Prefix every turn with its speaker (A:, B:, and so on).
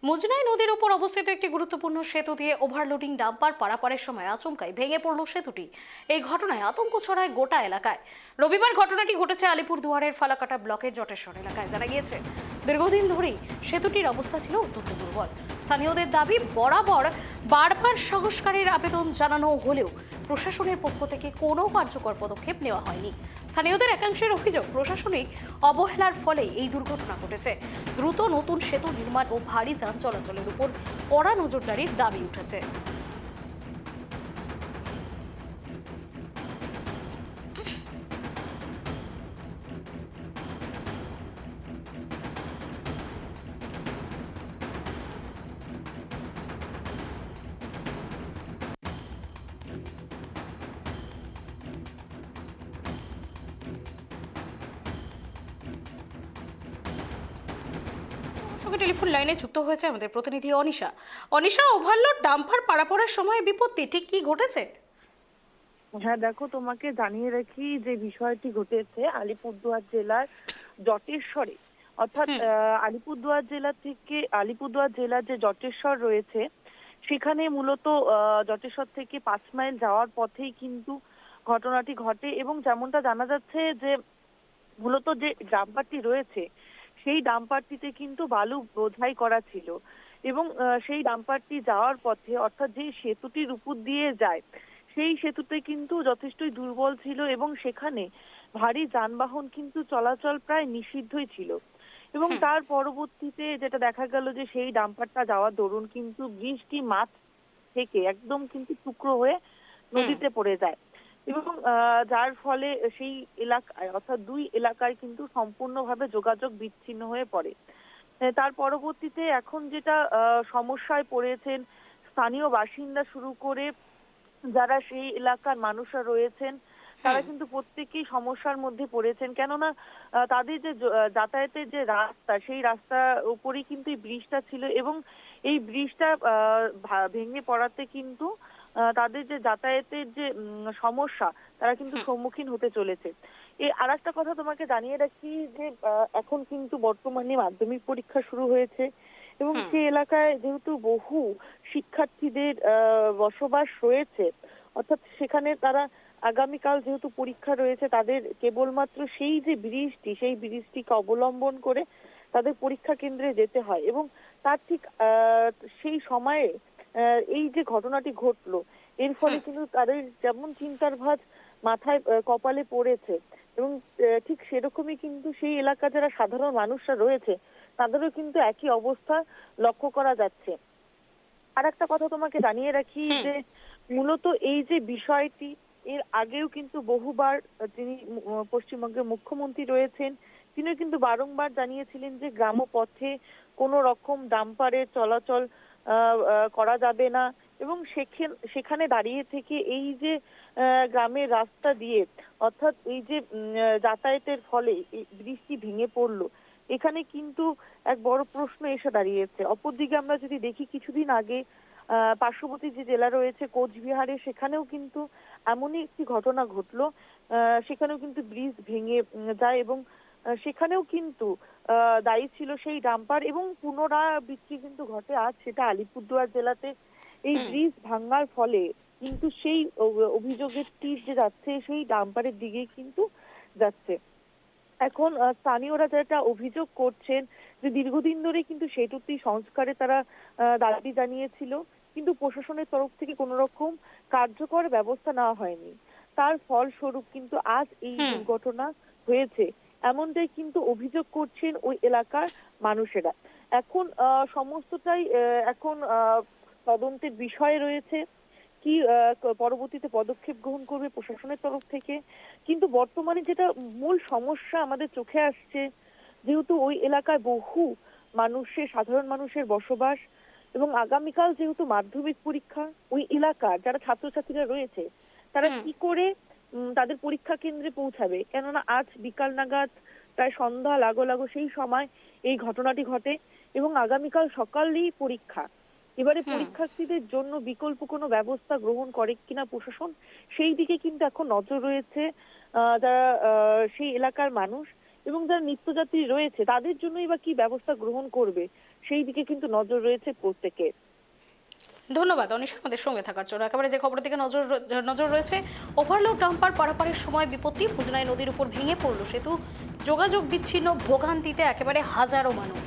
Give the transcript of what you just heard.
A: মুজনাই নদীর উপর অবস্থিত একটি গুরুত্বপূর্ণ সেতু দিয়ে ওভারলোডিং ডাম্পার পারাপারের সময় আচমকাই ভেঙে পড়ল সেতুটি। এই ঘটনায় আতঙ্ক ছড়ায় গোটা এলাকায়। রবিবার ঘটনাটি ঘটেছে আলিপুরদুয়ারের ফালাকাটা ব্লকের জটেশ্বর এলাকায়। জানা গিয়েছে, দীর্ঘদিন ধরেই সেতুটির অবস্থা ছিল অত্যন্ত দুর্বল। স্থানীয়দের দাবি, বারবার সংস্কারের আবেদন জানানো হলেও প্রশাসনের পক্ষ থেকে কোনো কার্যকর পদক্ষেপ নেওয়া হয়নি। স্থানীয়দের একাংশের অভিযোগ, প্রশাসনিক অবহেলার ফলে এই দুর্ঘটনা ঘটেছে। দ্রুত নতুন সেতু নির্মাণ ও ভারী যান চলাচলের উপর কড়া নজরদারির দাবি উঠেছে। সঙ্গে টেলিফোন লাইনে যুক্ত হয়েছে আমাদের প্রতিনিধি অনিশা। অনিশা, ওভারলোড ডাম্পার পারাপারের সময় বিপত্তি ঠিক কি ঘটেছে?
B: হ্যাঁ দেখো, তোমাকে জানিয়ে রাখি যে বিষয়টি ঘটেছে আলিপুরদুয়ার জেলার জটেশ্বরে। অর্থাৎ আলিপুরদুয়ার জেলার যে জটেশ্বর রয়েছে সেখানে মূলত জটেশ্বর থেকে 5 মাইল যাওয়ার পথেই কিন্তু ঘটনাটি ঘটে। এবং যেমনটা জানা যাচ্ছে যে মূলত যে ডাম্পারটি রয়েছে সেই ডাম্পারটিতে কিন্তু বালু বোঝাই করা ছিল। এবং সেই ডাম্পারটি যাওয়ার পথে, অর্থাৎ যে সেতুটির উপর দিয়ে যায় সেই সেতুতে কিন্তু যথেষ্টই দুর্বল ছিল এবং সেখানে ভারী যানবাহন কিন্তু চলাচল প্রায় নিষিদ্ধই ছিল। এবং তার পরবর্তীতে যেটা দেখা গেল যে সেই ডাম্পারটা যাওয়ার দরুন কিন্তু বৃষ্টি মাছ থেকে একদম কিন্তু টুকরো হয়ে নদীতে পড়ে যায়। এবং যার ফলে সেই এলাকায়, অর্থাৎ দুই এলাকায় কিন্তু সম্পূর্ণভাবে যোগাযোগ বিচ্ছিন্ন হয়ে পড়ে। তার পরবর্তীতে এখন যেটা সমস্যায় পড়েছেন স্থানীয় বাসিন্দা শুরু করে যারা সেই এলাকার মানুষরা রয়েছেন, তারা কিন্তু প্রত্যেকেই সমস্যার মধ্যে পড়েছেন। কেননা তাদের যে যাতায়াতের যে রাস্তা, সেই রাস্তার উপরেই কিন্তু এই ব্রিজটা ছিল এবং এই ব্রিজটা ভেঙে পড়াতে কিন্তু তাদের যে যাতায়াতের যে সমস্যা, তারা কিন্তু সম্মুখীন হতে চলেছে। আর একটা কথা তোমাকে জানিয়ে রাখি যে এখন কিন্তু বর্তমানে মাধ্যমিক পরীক্ষা শুরু হয়েছে এবং সেই এলাকায় যেহেতু বহু শিক্ষার্থীদের বসবাস রয়েছে, অর্থাৎ সেখানে তারা আগামীকাল যেহেতু পরীক্ষা রয়েছে, তাদের কেবলমাত্র সেই যে ব্রিজটি, সেই ব্রিজটিকে অবলম্বন করে তাদের পরীক্ষা কেন্দ্রে যেতে হয়। এবং তার ঠিক সেই সময়ে এই যে ঘটনাটি ঘটলো, এর ফলে কিন্তু তাদের যেমন চিন্তার ভাঁজ মাথায় কপালে পড়েছে এবং ঠিক সেরকমই কিন্তু সেই এলাকা যারা সাধারণ মানুষরা রয়েছে তাদেরও কিন্তু একই অবস্থা লক্ষ্য করা যাচ্ছে। আর একটা কথা তোমাকে জানিয়ে রাখি যে মূলত এই যে বিষয়টি, এর আগেও কিন্তু বহুবার যিনি পশ্চিমবঙ্গের মুখ্যমন্ত্রী রয়েছেন, তিনিও কিন্তু বারংবার জানিয়েছিলেন যে গ্রাম পথে কোনো রকম ডাম্পারের চলাচল করা যাবে না। এবং সেখানে দাঁড়িয়ে থেকে এই যে গ্রামের রাস্তা দিয়ে, অর্থাৎ এই যে যাতায়াতের ফলে এই বৃষ্টি ভেঙে পড়লো, এখানে কিন্তু এক বড় প্রশ্ন এসে দাঁড়িয়েছে। অপরদিকে আমরা যদি দেখি, কিছুদিন আগে পার্শ্ববর্তী যে জেলা রয়েছে কোচবিহারে, সেখানেও কিন্তু এমনই একটি ঘটনা ঘটলো। সেখানেও কিন্তু ব্রিজ ভেঙে যায় এবং সেখানেও কিন্তু দায়ী ছিল সেই ডাম্পার। এবং পুনরাবৃত্তি কিন্তু ঘটে আজ সেটা আলিপুরদুয়ার জেলাতে। এই ব্রিজ ভাঙার ফলে কিন্তু সেই অভিযোগের তীর যে যাচ্ছে সেই ডাম্পারের দিকেই কিন্তু যাচ্ছে। এখন স্থানীয়রা যেটা অভিযোগ করছেন যে দীর্ঘদিন ধরে কিন্তু সেতুটি সংস্কারে তারা দাবি জানিয়েছিল, কিন্তু প্রশাসনের তরফ থেকে কোনো রকম কার্যকর ব্যবস্থা নেওয়া হয়নি। তার ফলস্বরূপ কিন্তু আজ এই দুর্ঘটনা হয়েছে, এমনটাই কিন্তু অভিযোগ করছেন ওই এলাকার মানুষেরা। এখন সমস্তটাই এখন তদন্তের বিষয় রয়েছে, কি পরবর্তীতে পদক্ষেপ গ্রহণ করবে প্রশাসনের তরফ থেকে। কিন্তু বর্তমানে যেটা মূল সমস্যা আমাদের চোখে আসছে, যেহেতু ওই এলাকায় বহু সাধারণ মানুষের বসবাস এবং আগামীকাল যেহেতু মাধ্যমিক পরীক্ষা, ওই এলাকার যারা ছাত্রছাত্রীরা রয়েছে তারা কি করে তাদের পরীক্ষা কেন্দ্রে পৌঁছাবে। কেননা আজ বিকাল নাগাদ, প্রায় সন্ধ্যা লাগো লাগো সেই সময় এই ঘটনাটি ঘটে এবং আগামীকাল সকালেই পরীক্ষা। এবারে পরীক্ষার্থীদের জন্য বিকল্প কোনো ব্যবস্থা গ্রহণ করে কিনা প্রশাসন, সেই দিকে কিন্তু এখন নজর রয়েছে যারা সেই এলাকার মানুষ। এবং যারা নিত্যযাত্রী রয়েছে তাদের জন্যই বা কি ব্যবস্থা গ্রহণ করবে, সেই দিকে কিন্তু নজর রয়েছে প্রত্যেকের।
A: ধন্যবাদ অনিশা আমাদের সঙ্গে থাকার জন্য। একেবারে যে খবরের দিকে নজর রয়েছে, ওভারলোড ডাম্পার পারাপারের সময় বিপত্তি, মুজনাই নদীর উপর ভেঙে পড়ল সেতু, যোগাযোগ বিচ্ছিন্ন, ভোগান্তিতে একেবারে হাজারো মানুষ।